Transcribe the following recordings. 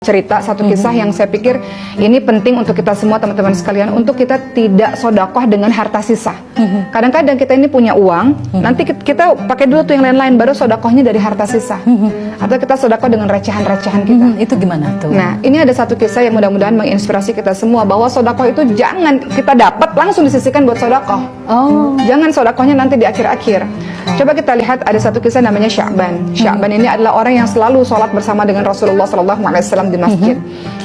Cerita satu kisah yang saya pikir ini penting untuk kita semua teman-teman sekalian, untuk kita tidak sodakoh dengan harta sisa. Kadang-kadang kita ini punya uang, nanti kita pakai dulu tuh yang lain-lain, baru sodakohnya dari harta sisa. Atau kita sodakoh dengan recehan-recehan kita. Itu gimana tuh? Nah, ini ada satu kisah yang mudah-mudahan menginspirasi kita semua, bahwa sodakoh itu jangan kita dapat langsung disisihkan buat sodakoh. Jangan sodakohnya nanti di akhir-akhir. Coba kita lihat, ada satu kisah namanya Sya'ban. Sya'ban ini adalah orang yang selalu sholat bersama dengan Rasulullah SAW di masjid.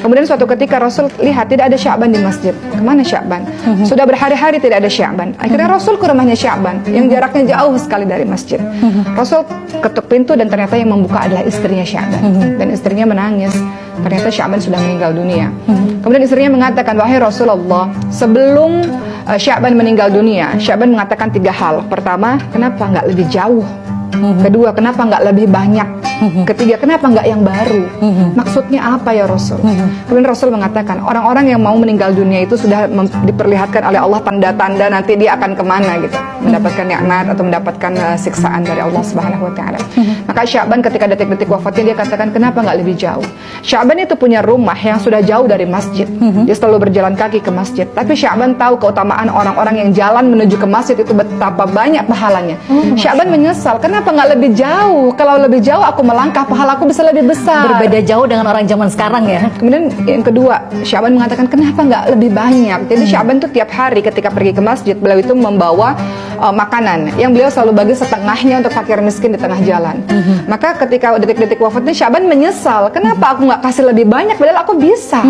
Kemudian suatu ketika Rasul lihat tidak ada Sya'ban di masjid. Kemana Sya'ban? Sudah berhari-hari tidak ada Sya'ban. Akhirnya Rasul ke rumahnya Sya'ban yang jaraknya jauh sekali dari masjid. Rasul ketuk pintu dan ternyata yang membuka adalah istrinya Sya'ban. Dan istrinya menangis. Ternyata Sya'ban sudah meninggal dunia. Kemudian istrinya mengatakan, wahai Rasulullah, sebelum Sya'ban meninggal dunia, Sya'ban mengatakan 3 hal. Pertama, kenapa nggak lebih jauh? Kedua, kenapa nggak lebih banyak? Ketiga, kenapa nggak yang baru? Maksudnya apa ya Rasul? Kemudian Rasul mengatakan, orang-orang yang mau meninggal dunia itu sudah diperlihatkan oleh Allah tanda-tanda nanti dia akan kemana gitu, mendapatkan nikmat atau mendapatkan siksaan dari Allah Subhanahu Wa Taala. Maka Sya'ban ketika detik-detik wafatnya dia katakan, kenapa nggak lebih jauh? Sya'ban itu punya rumah yang sudah jauh dari masjid. Dia selalu berjalan kaki ke masjid. Tapi Sya'ban tahu keutamaan orang-orang yang jalan menuju ke masjid itu betapa banyak pahalanya. Sya'ban menyesal, kenapa nggak lebih jauh? Kalau lebih jauh aku melangkah, pahalaku bisa lebih besar. Berbeda jauh dengan orang zaman sekarang ya. Kemudian yang kedua, Sya'ban mengatakan, kenapa nggak lebih banyak? Jadi Sya'ban itu tiap hari ketika pergi ke masjid, beliau itu membawa makanan yang beliau selalu bagi setengahnya untuk fakir miskin di tengah jalan. Maka ketika detik-detik wafatnya, Sya'ban menyesal, kenapa aku nggak kasih lebih banyak padahal aku bisa.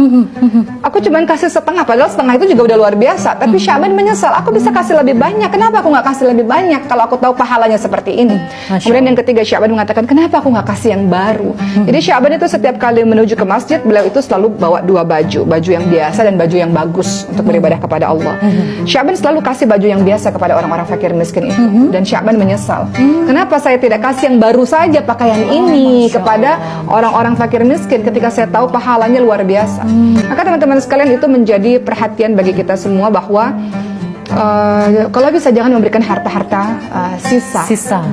Aku cuma kasih setengah, padahal setengah itu juga udah luar biasa. Tapi Sya'ban menyesal, aku bisa kasih lebih banyak, kenapa aku nggak kasih lebih banyak kalau aku tahu pahalanya seperti ini. Kemudian yang ketiga, Sya'ban mengatakan, kenapa aku nggak kasih yang baru. Jadi Sya'ban itu setiap kali menuju ke masjid, beliau itu selalu bawa 2 baju, baju yang biasa dan baju yang bagus untuk beribadah kepada Allah. Sya'ban selalu kasih baju yang biasa kepada orang-orang fakir miskin itu. Dan Sya'ban menyesal, kenapa saya tidak kasih yang baru saja pakaian ini kepada orang-orang fakir miskin ketika saya tahu pahalanya luar biasa. Maka teman-teman sekalian, itu menjadi perhatian bagi kita semua bahwa kalau bisa jangan memberikan harta-harta sisa.